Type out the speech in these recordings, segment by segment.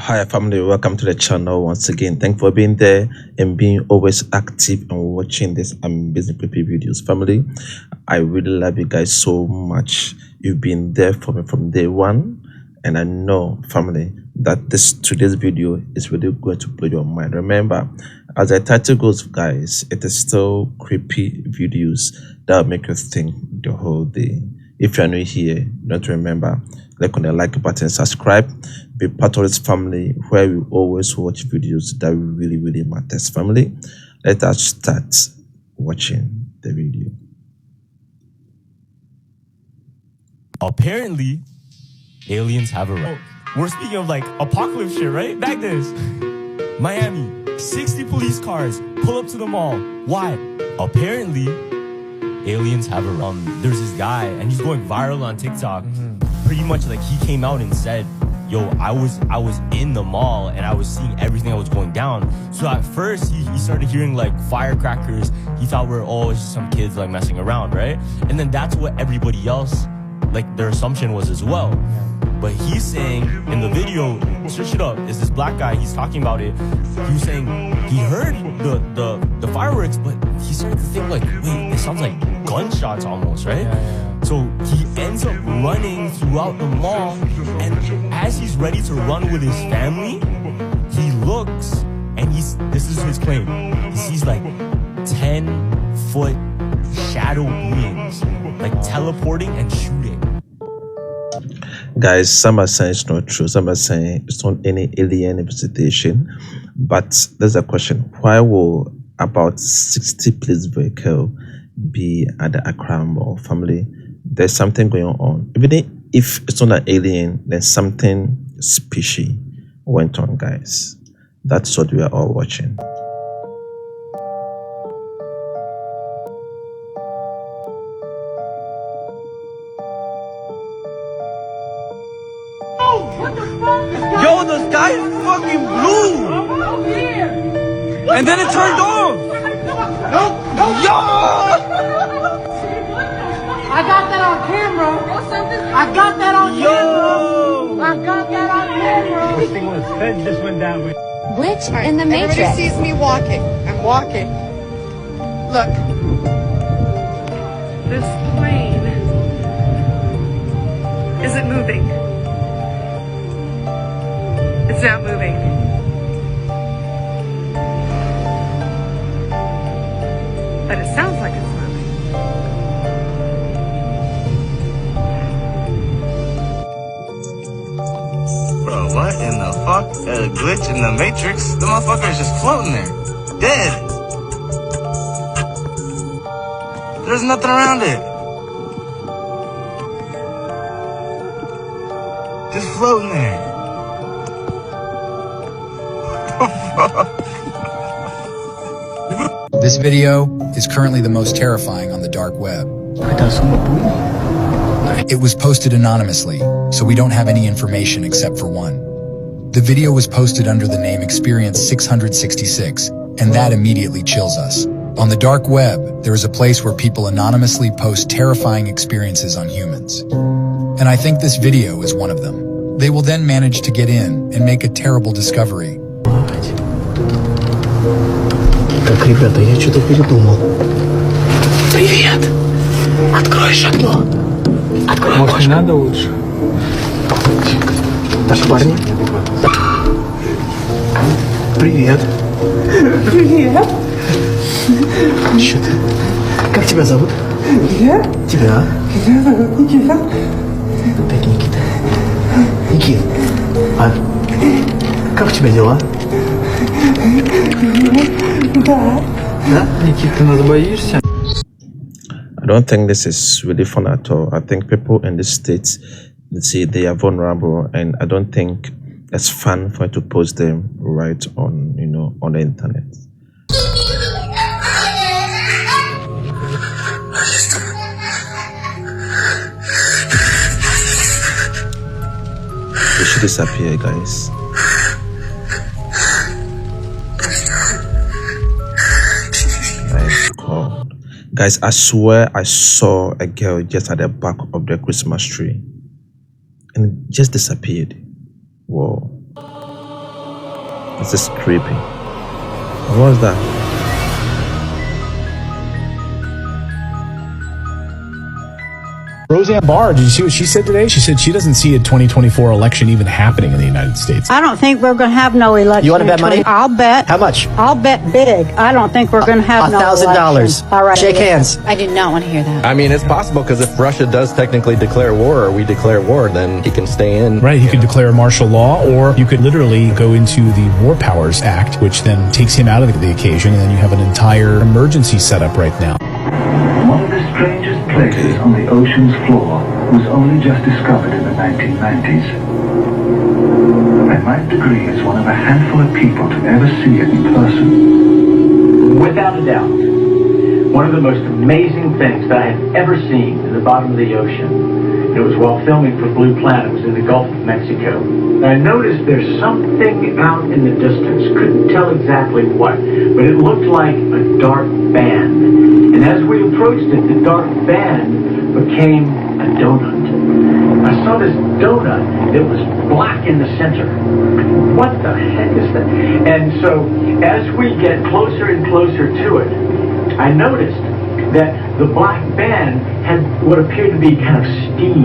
Hi family, welcome to the channel once again. Thanks for being there and being always active and watching this amazing creepy videos. Family, I really love you guys so much. You've been there for me from day one, and I know, family, that today's video is really going to blow your mind. Remember, as the title goes, guys, it is still creepy videos that will make you think the whole day. If you're new here, don't remember, click on the like button, subscribe, be part of this family where we always watch videos that really matters. Family, let us start watching the video. Apparently, aliens have a right. We're speaking of like apocalypse shit, right? Back this. Miami, 60 police cars pull up to the mall. Why? Apparently, aliens have a right. There's this guy and he's going viral on TikTok. Pretty much like he came out and said, yo, I was in the mall and I was seeing everything that was going down. So at first he started hearing like firecrackers. He thought it's just some kids like messing around, right? And then that's what everybody else, like their assumption was as well. But he's saying in the video, search it up, is this black guy, he's talking about it. He was saying he heard the fireworks, but he started to think like, wait, it sounds like gunshots almost, right? So he ends up running throughout the mall, and as he's ready to run with his family, he looks, and this is his claim, he sees like 10-foot shadow beings, like teleporting and shooting. Guys, some are saying it's not true, some are saying it's not any alien visitation, but there's a question: why will about 60 police vehicle be at the Accra Mall? Family, there's something going on. Even if it's not an alien, then something fishy went on, guys. That's what we are all watching. Yo, the sky is fucking blue! And then it turned off! Yo! I got that on camera. I got that on camera. I got that on camera. This thing was fed, just went down. Glitch in the matrix. Everybody sees me walking. I'm walking. Look. This plane isn't moving. It's not moving. But it sounds like it's moving. Bro, what in the fuck? A glitch in the matrix? The motherfucker is just floating there. Dead. There's nothing around it. Just floating there. This video is currently the most terrifying on the dark web. It was posted anonymously, so we don't have any information except for one. The video was posted under the name Experience 666, and that immediately chills us. On the dark web, there is a place where people anonymously post terrifying experiences on humans. And I think this video is one of them. They will then manage to get in and make a terrible discovery. Так, ребята, я что-то передумал. Привет! Откроешь окно? Открой окошко. Может, не надо лучше? Так, парни. Привет. Привет. Что ты? Как тебя зовут? Я? Тебя? Меня зовут Никита. Опять Никита. Никит, а как у тебя дела? Да. Да? Никит, ты нас боишься? I don't think this is really fun at all. I think people in the states, see, they are vulnerable, and I don't think it's fun for you to post them right on, on the internet. They should disappear, guys. Guys, I swear I saw a girl just at the back of the Christmas tree and just disappeared. Whoa. This is creepy. What was that? Roseanne Barr, did you see what she said today? She said she doesn't see a 2024 election even happening in the United States. I don't think we're going to have no election. You want to bet money? I'll bet. How much? I'll bet big. I don't think we're going to have no election. $1,000. All right. Shake hands. I did not want to hear that. I mean, it's possible because if Russia does technically declare war or we declare war, then he can stay in. Right, he could declare martial law, or you could literally go into the War Powers Act, which then takes him out of the occasion, and then you have an entire emergency set up right now. One of the strangest places on the ocean's floor was only just discovered in the 1990s. And my degree is one of a handful of people to ever see it in person. Without a doubt, one of the most amazing things that I have ever seen in the bottom of the ocean. It was while filming for Blue Planet. It was in the Gulf of Mexico. And I noticed there's something out in the distance. Couldn't tell exactly what, but it looked like a dark band. And as we approached it, the dark band became a donut. I saw this donut that was black in the center. What the heck is that? And so as we get closer and closer to it, I noticed that the black band had what appeared to be kind of steam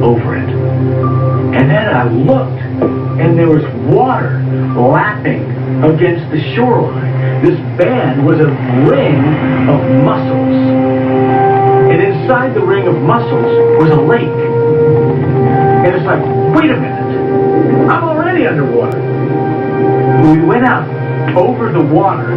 over it. And then I looked, and there was water lapping against the shoreline. This band was a ring of mussels. And inside the ring of mussels was a lake. And it's like, wait a minute, I'm already underwater. We went out over the water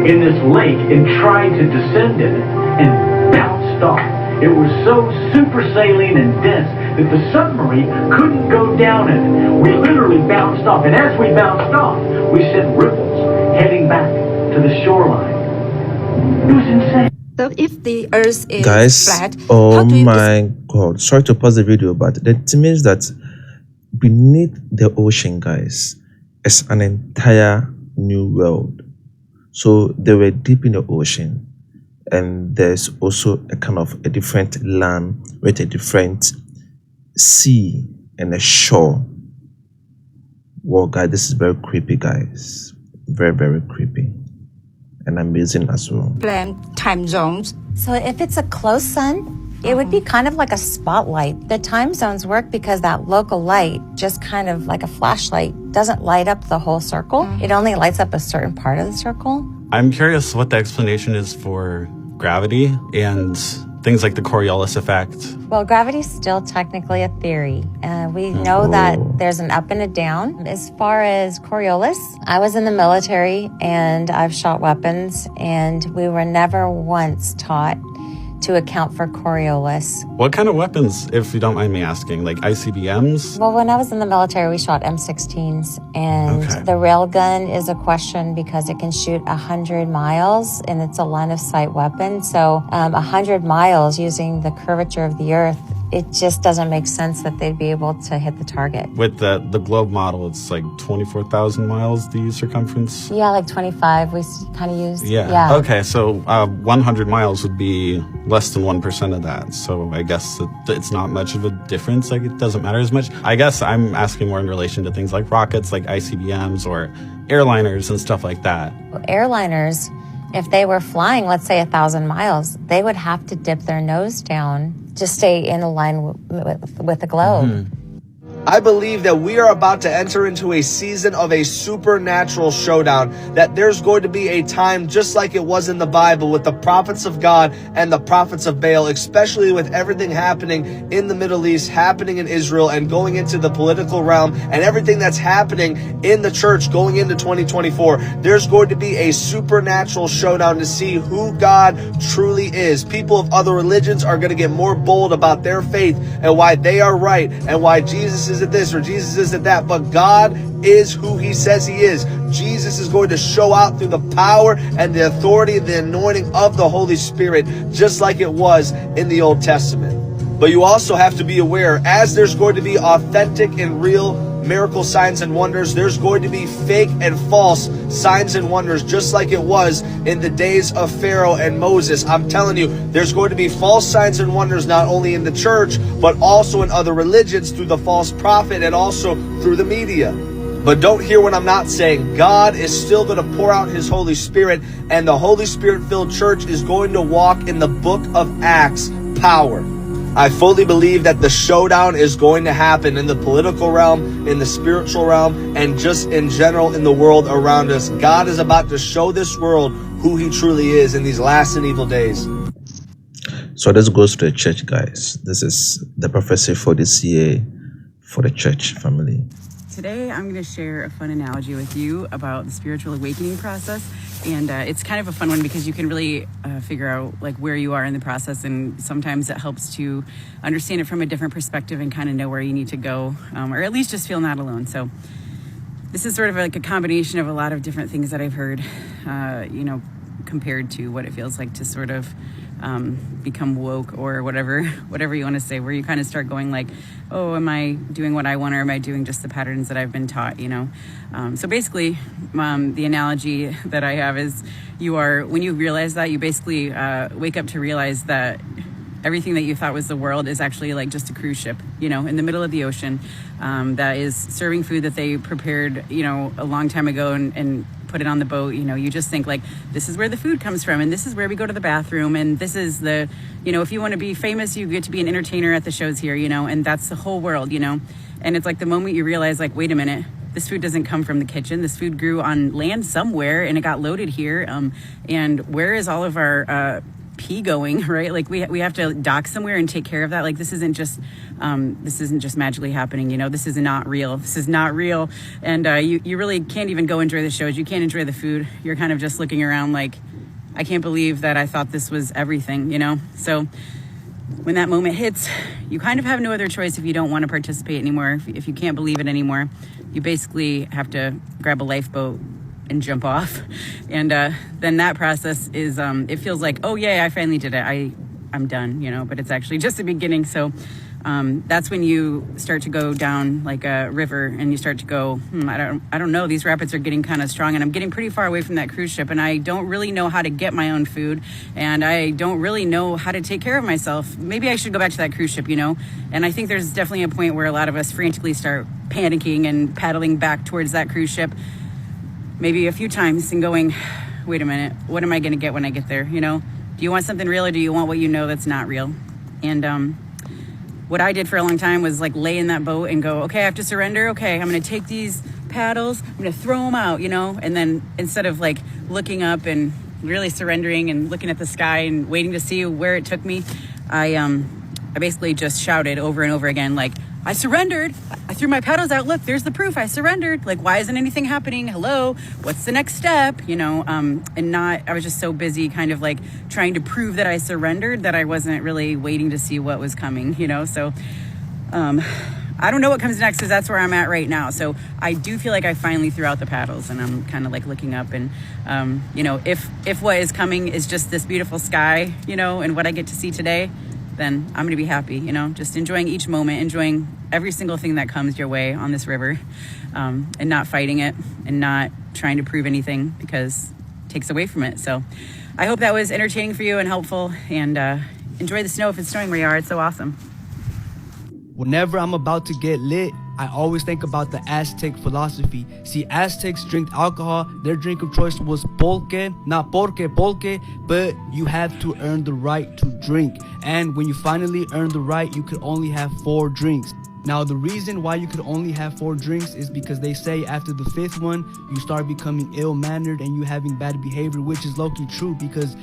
in this lake and tried to descend in it and bounced off. It was so super saline and dense that the submarine couldn't go down in it. We literally bounced off, and as we bounced off, we sent ripples heading back to the shoreline. It was insane. So if the earth is Guys, flat, oh my god, sorry to pause the video, but that means that beneath the ocean, guys, is an entire new world. So they were deep in the ocean, and there's also a kind of a different land with a different sea and a shore. Well, guys, this is very creepy, guys. Very, very creepy. And amazing as well. Time zones. So if it's a close sun, it would be kind of like a spotlight. The time zones work because that local light, just kind of like a flashlight, doesn't light up the whole circle. It only lights up a certain part of the circle. I'm curious what the explanation is for gravity and things like the Coriolis effect. Well, gravity's still technically a theory. We know that there's an up and a down. As far as Coriolis, I was in the military and I've shot weapons, and we were never once taught to account for Coriolis. What kind of weapons, if you don't mind me asking, like ICBMs? Well, when I was in the military, we shot M16s, and the railgun is a question because it can shoot 100 miles, and it's a line-of-sight weapon. So 100 miles using the curvature of the Earth, it just doesn't make sense that they'd be able to hit the target. With the globe model, it's like 24,000 miles, the circumference? Yeah, like 25 we kind of used. Yeah. Okay, so 100 miles would be less than 1% of that. So I guess it's not much of a difference. Like, it doesn't matter as much. I guess I'm asking more in relation to things like rockets, like ICBMs or airliners and stuff like that. Airliners, if they were flying, let's say 1,000 miles, they would have to dip their nose down to stay in a line with the globe. Mm-hmm. I believe that we are about to enter into a season of a supernatural showdown, that there's going to be a time just like it was in the Bible with the prophets of God and the prophets of Baal, especially with everything happening in the Middle East, happening in Israel, and going into the political realm, and everything that's happening in the church going into 2024. There's going to be a supernatural showdown to see who God truly is. People of other religions are going to get more bold about their faith and why they are right and why Jesus isn't this or Jesus isn't that, but God is who he says he is. Jesus is going to show out through the power and the authority and the anointing of the Holy Spirit, just like it was in the Old Testament. But you also have to be aware, as there's going to be authentic and real miracle signs and wonders, there's going to be fake and false signs and wonders, just like it was in the days of Pharaoh and Moses. I'm telling you, there's going to be false signs and wonders not only in the church, but also in other religions through the false prophet and also through the media. But don't hear what I'm not saying. God is still going to pour out his Holy Spirit, and the Holy Spirit-filled church is going to walk in the book of Acts power. I fully believe that the showdown is going to happen in the political realm, in the spiritual realm, and just in general in the world around us. God is about to show this world who he truly is in these last and evil days. So this goes to the church, guys. This is the prophecy for this year for the church family. Today, I'm going to share a fun analogy with you about the spiritual awakening process. And it's kind of a fun one because you can really figure out like where you are in the process. And sometimes it helps to understand it from a different perspective and kind of know where you need to go, or at least just feel not alone. So this is sort of like a combination of a lot of different things that I've heard, compared to what it feels like to sort of become woke or whatever you want to say, where you kind of start going like, oh, am I doing what I want, or am I doing just the patterns that I've been taught, So basically, the analogy that I have is when you realize that, you basically wake up to realize that everything that you thought was the world is actually like just a cruise ship, in the middle of the ocean, that is serving food that they prepared, a long time ago and put it on the boat. You just think like, this is where the food comes from, and this is where we go to the bathroom, and this is the, if you want to be famous, you get to be an entertainer at the shows here, and that's the whole world, and it's like the moment you realize like, wait a minute, this food doesn't come from the kitchen. This food grew on land somewhere and it got loaded here. And where is all of our pee going, right? Like we have to dock somewhere and take care of that. Like this isn't just magically happening, this is not real. This is not real. And you really can't even go enjoy the shows. You can't enjoy the food. You're kind of just looking around like, I can't believe that I thought this was everything, So when that moment hits, you kind of have no other choice if you don't want to participate anymore. If you can't believe it anymore, you basically have to grab a lifeboat and jump off. And then that process is, it feels like, oh yeah, I finally did it. I'm done, but it's actually just the beginning. So that's when you start to go down like a river and you start to go, I don't know, these rapids are getting kind of strong and I'm getting pretty far away from that cruise ship and I don't really know how to get my own food and I don't really know how to take care of myself. Maybe I should go back to that cruise ship, And I think there's definitely a point where a lot of us frantically start panicking and paddling back towards that cruise ship maybe a few times and going, wait a minute, what am I going to get when I get there? Do you want something real or do you want what that's not real? And what I did for a long time was like lay in that boat and go, okay, I have to surrender. Okay, I'm going to take these paddles, I'm going to throw them out, and then instead of like looking up and really surrendering and looking at the sky and waiting to see where it took me, I basically just shouted over and over again, like, I surrendered. I threw my paddles out. Look, there's the proof. I surrendered. Like, why isn't anything happening? Hello, what's the next step? I was just so busy kind of like trying to prove that I surrendered that I wasn't really waiting to see what was coming, So I don't know what comes next because that's where I'm at right now. So I do feel like I finally threw out the paddles and I'm kind of like looking up and, if what is coming is just this beautiful sky, and what I get to see today, then I'm going to be happy, just enjoying each moment, enjoying every single thing that comes your way on this river, and not fighting it and not trying to prove anything because it takes away from it. So I hope that was entertaining for you and helpful, and enjoy the snow if it's snowing where you are. It's so awesome. Whenever I'm about to get lit, I always think about the Aztec philosophy. See, Aztecs drink alcohol. Their drink of choice was pulque, not pulque, but you have to earn the right to drink. And when you finally earn the right, you could only have 4 drinks. Now, the reason why you could only have 4 drinks is because they say after the 5th one, you start becoming ill-mannered and you having bad behavior, which is low-key true because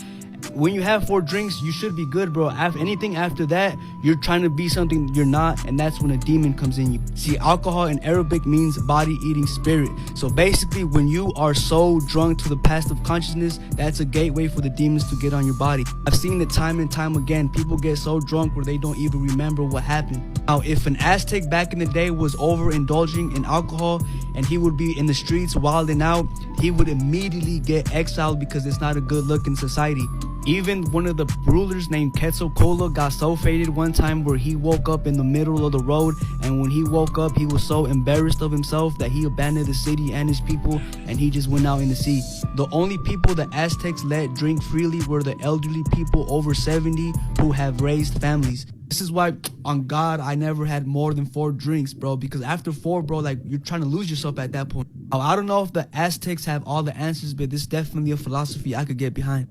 when you have 4 drinks, you should be good, bro. Anything after that, you're trying to be something you're not, and that's when a demon comes in you. See, alcohol in Arabic means body eating spirit. So basically, when you are so drunk to the past of consciousness, that's a gateway for the demons to get on your body. I've seen it time and time again. People get so drunk where they don't even remember what happened. Now, if an Aztec back in the day was overindulging in alcohol and he would be in the streets wilding out, he would immediately get exiled because it's not a good look in society. Even one of the rulers named Quetzalcoatl got so faded one time where he woke up in the middle of the road, and when he woke up, he was so embarrassed of himself that he abandoned the city and his people, and he just went out in the sea. The only people the Aztecs let drink freely were the elderly people over 70 who have raised families. This is why, on God, I never had more than 4 drinks, bro. Because after 4, bro, like, you're trying to lose yourself at that point. I don't know if the Aztecs have all the answers, but this is definitely a philosophy I could get behind.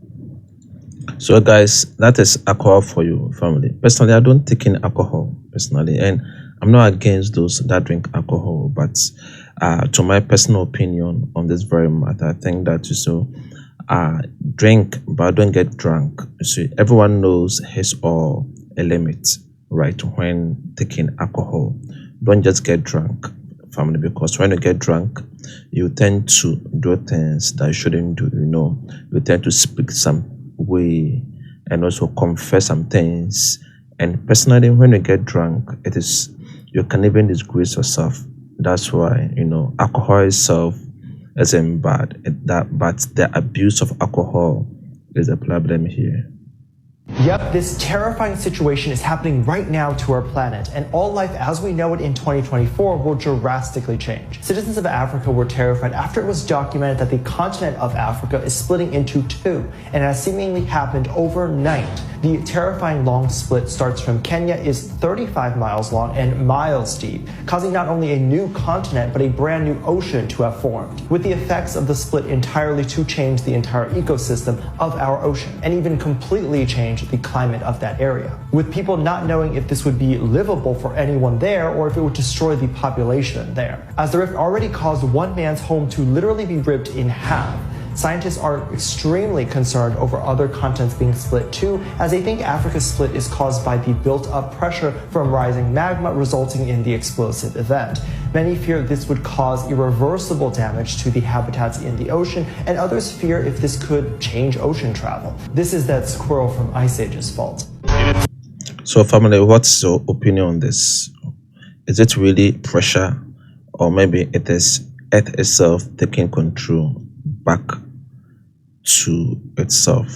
So guys, that is alcohol for you, family. Personally, I don't take in alcohol, personally. And I'm not against those that drink alcohol. But to my personal opinion on this very matter, I think that you drink, but don't get drunk. You see, everyone knows his or a limit, right, when taking alcohol. Don't just get drunk, family, because when you get drunk, you tend to do things that you shouldn't do. You tend to speak some way and also confess some things. And personally, when you get drunk, you can even disgrace yourself. That's why alcohol itself isn't bad, but the abuse of alcohol is a problem here. Yep, this terrifying situation is happening right now to our planet, and all life as we know it in 2024 will drastically change. Citizens of Africa were terrified after it was documented that the continent of Africa is splitting into 2, and it has seemingly happened overnight. The terrifying long split starts from Kenya, is 35 miles long and miles deep, causing not only a new continent but a brand new ocean to have formed, with the effects of the split entirely to change the entire ecosystem of our ocean, and even completely change the climate of that area, with people not knowing if this would be livable for anyone there or if it would destroy the population there, as the rift already caused one man's home to literally be ripped in half. Scientists are extremely concerned over other continents being split too, as they think Africa's split is caused by the built-up pressure from rising magma resulting in the explosive event. Many fear this would cause irreversible damage to the habitats in the ocean, and others fear if this could change ocean travel. This is that squirrel from Ice Age's fault. So family, what's your opinion on this? Is it really pressure, or maybe it is Earth itself taking control back to itself?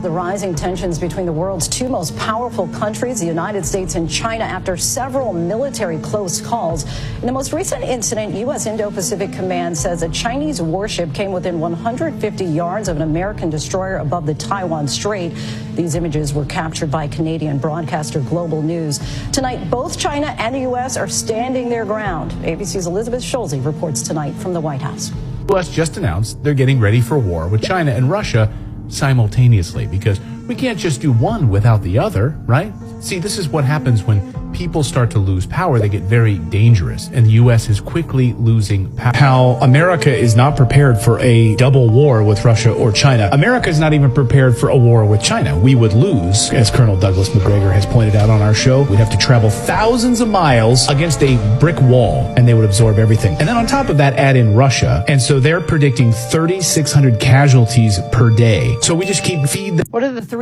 The rising tensions between the world's 2 most powerful countries, the United States and China, after several military close calls. In the most recent incident, U.S. Indo-Pacific Command says a Chinese warship came within 150 yards of an American destroyer above the Taiwan Strait. These images were captured by Canadian broadcaster Global News. Tonight, both China and the U.S. are standing their ground. ABC's Elizabeth Schulze reports tonight from the White House. The U.S. just announced they're getting ready for war with China and Russia simultaneously, because we can't just do one without the other, right? See, this is what happens when people start to lose power. They get very dangerous, and the U.S. is quickly losing power. How America is not prepared for a double war with Russia or China. America is not even prepared for a war with China. We would lose, as Colonel Douglas McGregor has pointed out on our show. We'd have to travel thousands of miles against a brick wall, and they would absorb everything. And then on top of that, add in Russia, and so they're predicting 3,600 casualties per day. So we just keep feeding them. What are the 3?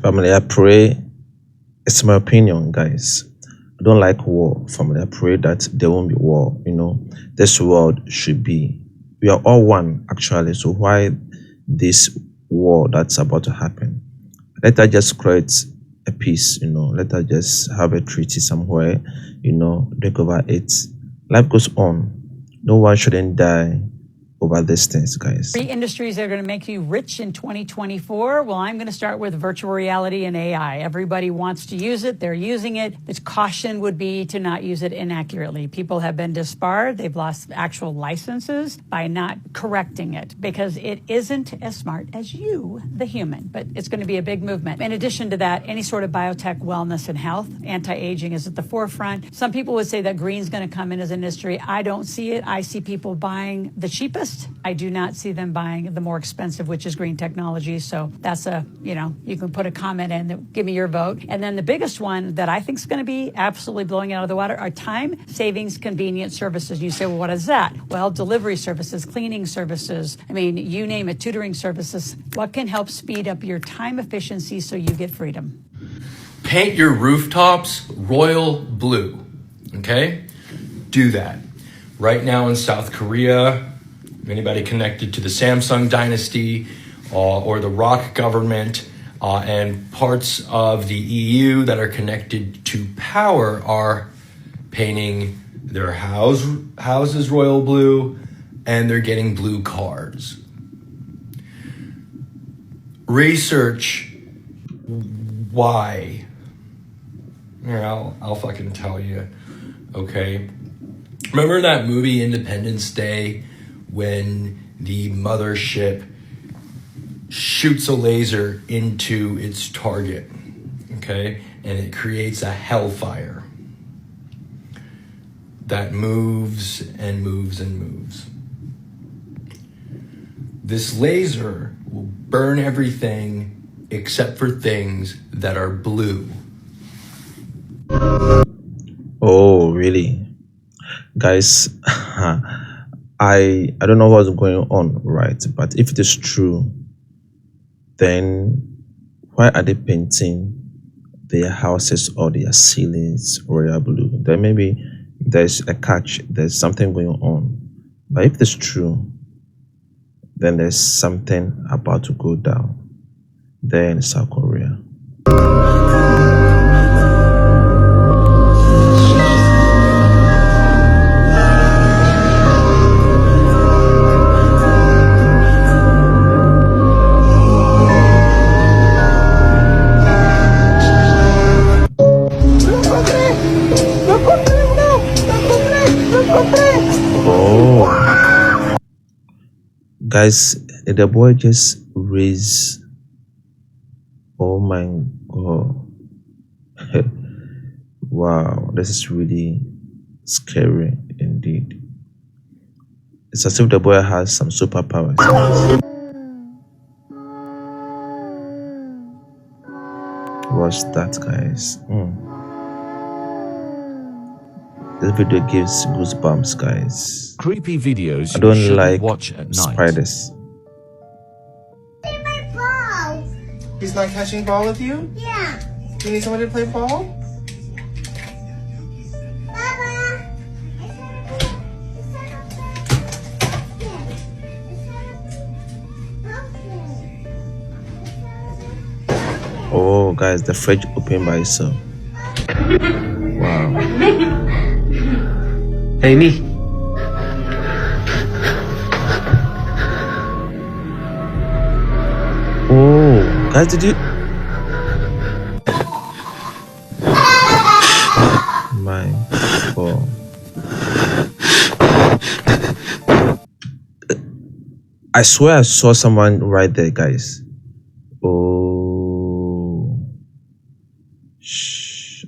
Family, I pray, it's my opinion, guys. I don't like war, family. I pray that there won't be war. This world should be, we are all one, actually. So why this war that's about to happen? Let us just create a peace, let us just have a treaty somewhere, take over it. Life goes on. No one shouldn't die over these things, guys. 3 industries that are going to make you rich in 2024. Well, I'm going to start with virtual reality and AI. Everybody wants to use it. They're using it. The caution would be to not use it inaccurately. People have been disbarred. They've lost actual licenses by not correcting it because it isn't as smart as you, the human. But it's going to be a big movement. In addition to that, any sort of biotech, wellness, and health, anti-aging is at the forefront. Some people would say that green's going to come in as an industry. I don't see it. I see people buying the cheapest. I do not see them buying the more expensive, which is green technology. So that's you can put a comment in that, give me your vote. And then the biggest one that I think is going to be absolutely blowing out of the water are time savings convenient services. You say, well, what is that? Well, delivery services, cleaning services. I mean, you name it, tutoring services. What can help speed up your time efficiency so you get freedom? Paint your rooftops royal blue, okay? Do that. Right now in South Korea, anybody connected to the Samsung dynasty or the ROC government and parts of the EU that are connected to power are painting their houses royal blue, and they're getting blue cars. Research Why? Yeah, I'll fucking tell you. Okay. Remember that movie Independence Day when the mothership shoots a laser into its target, okay? And it creates a hellfire that moves and moves and moves. This laser will burn everything except for things that are blue. Oh, really? Guys, I don't know what's going on, right? But if it is true, then why are they painting their houses or their ceilings royal blue? Then maybe there's a catch, there's something going on. But if it's true, then there's something about to go down there in South Korea. Guys, the boy just raised. Oh my god. Wow, this is really scary indeed. It's as if the boy has some superpowers. Watch that, guys. This video gives goosebumps, guys. Creepy videos I don't you like watch at night. spiders. He's not catching ball with you? Yeah. You need someone to play ball? Oh, guys, the fridge opened by itself. Wow. Hey, me. Oh, guys, did you? My god. I swear I saw someone right there, guys. Oh. Shh.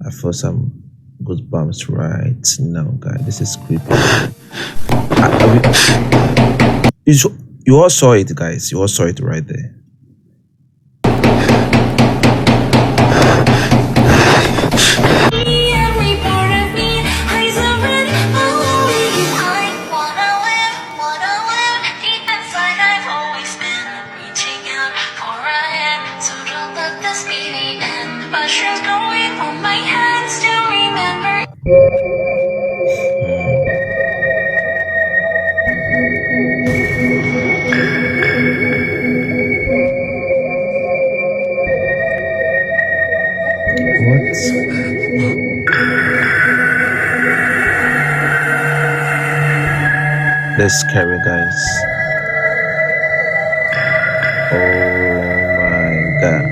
I feel some goosebumps right now, guys. This is creepy. You all saw it, guys. You all saw it right there. That's scary, guys. Oh my god.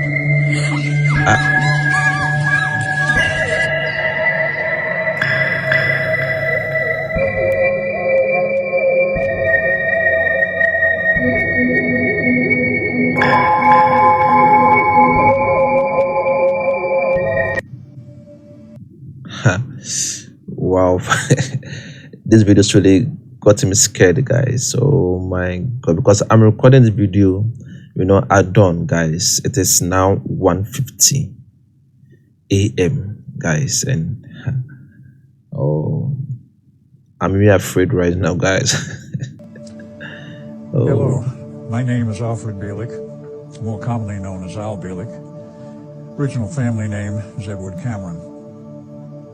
Wow. This video really got me scared, guys. Oh my god, because I'm recording the video, at dawn, guys. It is now 1:50 a.m. guys, and oh, I'm really afraid right now, guys. Oh. Hello, my name is Alfred Bielik, more commonly known as Al Bielik. Original family name is Edward Cameron.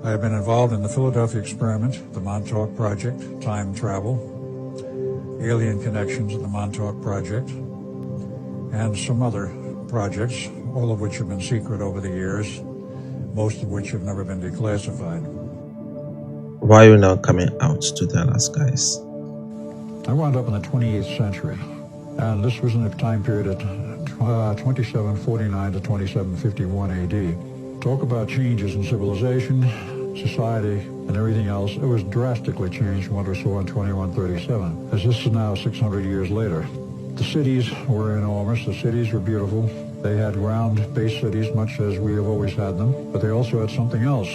I have been involved in the Philadelphia experiment, the Montauk Project, time travel, alien connections at the Montauk Project, and some other projects, all of which have been secret over the years, most of which have never been declassified. Why are you now coming out to tell us, guys? I wound up in the 28th century, and this was in a time period of 2749 to 2751 AD. Talk about changes in civilization, society, and everything else. It was drastically changed from what we saw in 2137, as this is now 600 years later. The cities were enormous. The cities were beautiful. They had ground-based cities, much as we have always had them, but they also had something else.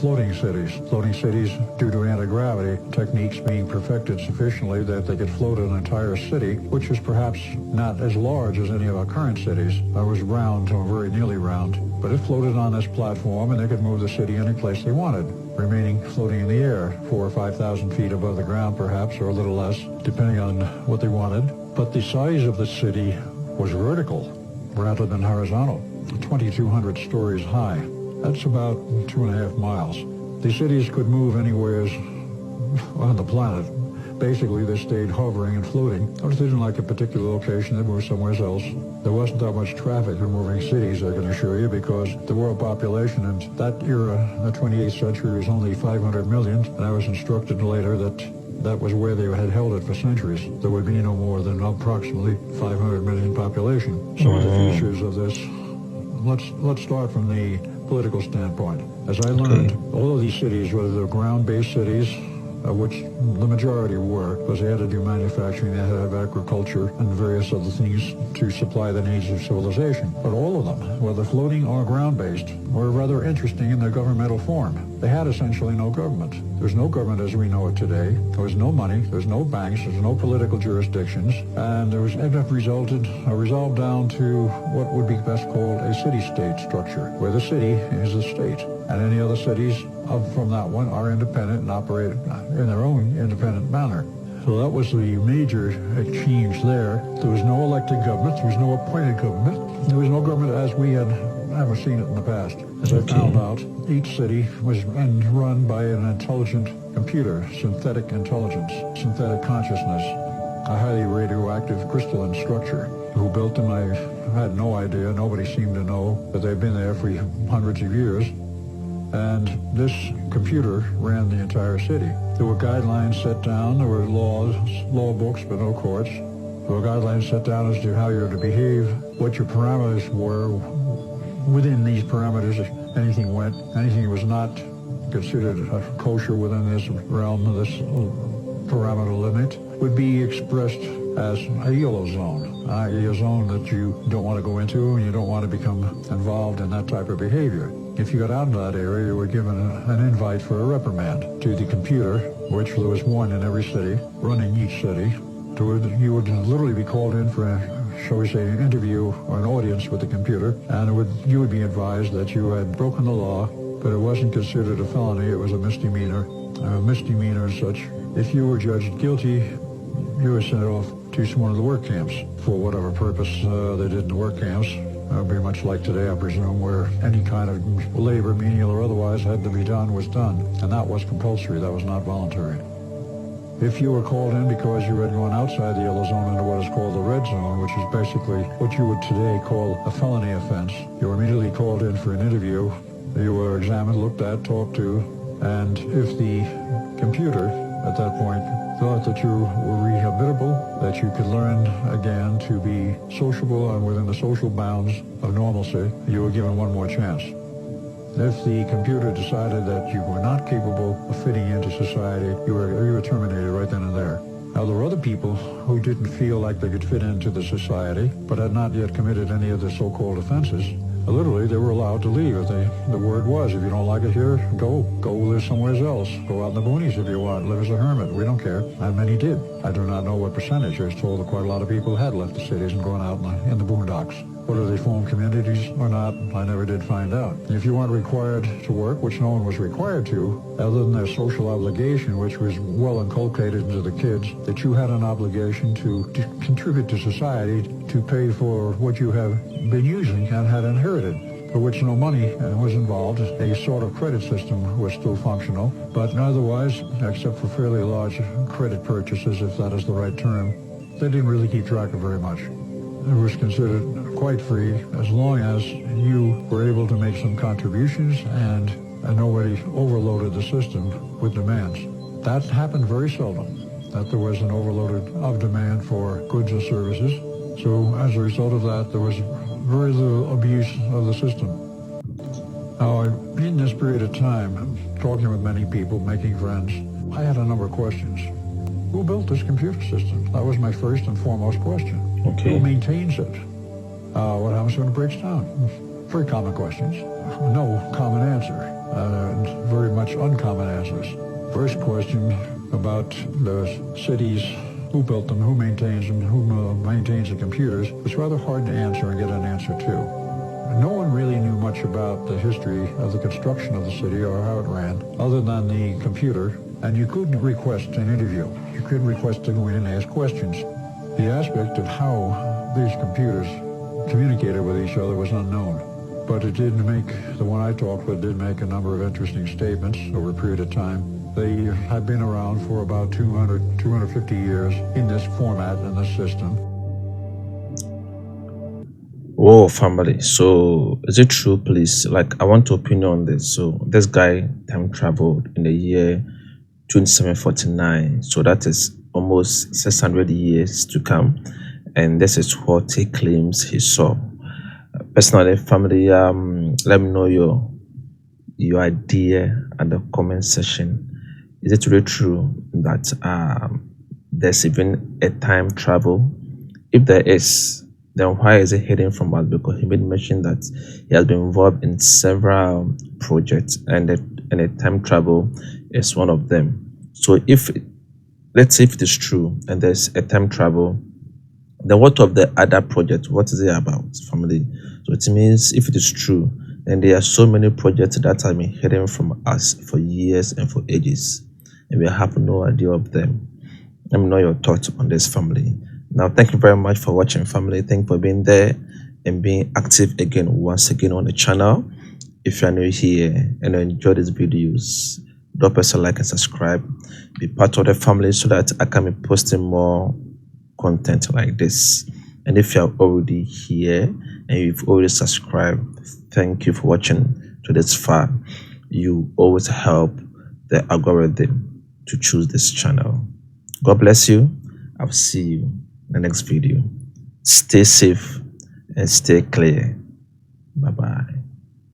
Floating cities. Floating cities, due to anti-gravity techniques being perfected sufficiently that they could float an entire city, which was perhaps not as large as any of our current cities. It was round, or very nearly round, but it floated on this platform and they could move the city any place they wanted, remaining floating in the air, 4,000 or 5,000 feet above the ground perhaps, or a little less, depending on what they wanted. But the size of the city was vertical rather than horizontal, 2,200 stories high. That's about 2.5 miles. These cities could move anywhere on the planet. Basically, they stayed hovering and floating. Or if they didn't like a particular location, they moved somewhere else. There wasn't that much traffic in moving cities, I can assure you, because the world population in that era, the 28th century, was only 500 million, and I was instructed later that was where they had held it for centuries. There would be no more than approximately 500 million population. Some of the features of this, let's start from the political standpoint. As I learned, all of these cities, whether they're ground-based cities, which the majority were, because they had to do manufacturing, they had to have agriculture and various other things to supply the needs of civilization. But all of them, whether floating or ground-based, were rather interesting in their governmental form. They had essentially no government. There was no government as we know it today. There was no money, there was no banks, there was no political jurisdictions, and there was resolved down to what would be best called a city-state structure, where the city is the state, and any other cities from that one are independent and operate in their own independent manner. So that was the major change there. There was no elected government, there was no appointed government, there was no government as we had ever seen it in the past. As I found out, each city was run by an intelligent computer, synthetic intelligence, synthetic consciousness, a highly radioactive crystalline structure. Who built them, I had no idea. Nobody seemed to know, but they've been there for hundreds of years. And this computer ran the entire city. There were guidelines set down, there were law books, but no courts. There were guidelines set down as to how you're to behave, what your parameters were. Within these parameters, anything went. Anything was not considered kosher within this realm, this parameter limit, would be expressed as a yellow zone, i.e. a zone that you don't want to go into and you don't want to become involved in that type of behavior. If you got out into that area, you were given an invite for a reprimand to the computer, which there was one in every city, running each city. You would literally be called in for shall we say, an interview or an audience with the computer, and you would be advised that you had broken the law, but it wasn't considered a felony, it was a misdemeanor. A misdemeanor as such. If you were judged guilty, you were sent off to one of the work camps for whatever purpose they did in the work camps. Very much like today, I presume, where any kind of labor, menial or otherwise, had to be done was done. And that was compulsory, that was not voluntary. If you were called in because you had gone outside the yellow zone into what is called the red zone, which is basically what you would today call a felony offense, you were immediately called in for an interview. You were examined, looked at, talked to, and if the computer at that point thought that you were rehabilitable, that you could learn again to be sociable and within the social bounds of normalcy, you were given one more chance. If the computer decided that you were not capable of fitting into society, you were terminated right then and there. Now, there were other people who didn't feel like they could fit into the society, but had not yet committed any of the so-called offenses. Literally, they were allowed to leave. The word was, if you don't like it here, go live somewhere else. Go out in the boonies if you want. Live as a hermit. We don't care. And many did. I do not know what percentage. I was told that quite a lot of people had left the cities and gone out in the boondocks. Whether they formed communities or not, I never did find out. If you weren't required to work, which no one was required to, other than their social obligation, which was well inculcated into the kids, that you had an obligation to contribute to society, to pay for what you have been using and had inherited, for which no money was involved. A sort of credit system was still functional, but otherwise, except for fairly large credit purchases, if that is the right term, they didn't really keep track of very much. It was considered quite free as long as you were able to make some contributions and nobody overloaded the system with demands. That happened very seldom, that there was an overload of demand for goods or services. So as a result of that, there was very little abuse of the system. Now, in this period of time, talking with many people, making friends, I had a number of questions. Who built this computer system? That was my first and foremost question. Okay. Who maintains it? What happens when it breaks down? Very common questions. No common answer, and very much uncommon answers. First question about the cities, who built them, who maintains them, who maintains the computers, it's rather hard to answer and get an answer to. No one really knew much about the history of the construction of the city or how it ran, other than the computer, and you couldn't request an interview. You couldn't request to go in and ask questions. The aspect of how these computers communicated with each other was unknown. But it did make, the one I talked with did make a number of interesting statements over a period of time. They have been around for about 250 years in this format and this system. Whoa, family. So, is it true, please? Like, I want your opinion on this. So, this guy time traveled in the year 2749. So, that is almost 600 years to come. And this is what he claims he saw. Personally, family, let me know your idea at the comment section. Is it really true that there's even a time travel? If there is, then why is it hidden from us? Because he made mention that he has been involved in several projects, and a time travel is one of them. So if, let's say if it is true and there's a time travel, then what of the other project? What is it about, family? So it means if it is true, then there are so many projects that have been hidden from us for years and for ages, and we have no idea of them. Let me know your thoughts on this, family. Now, thank you very much for watching, family. Thank you for being there and being active once again on the channel. If you are new here and you enjoy these videos, drop us a like and subscribe. Be part of the family so that I can be posting more content like this. And if you are already here and you've already subscribed, thank you for watching to this far. You always help the algorithm to choose this channel. God bless you. I'll see you in the next video. Stay safe and stay clear. Bye bye.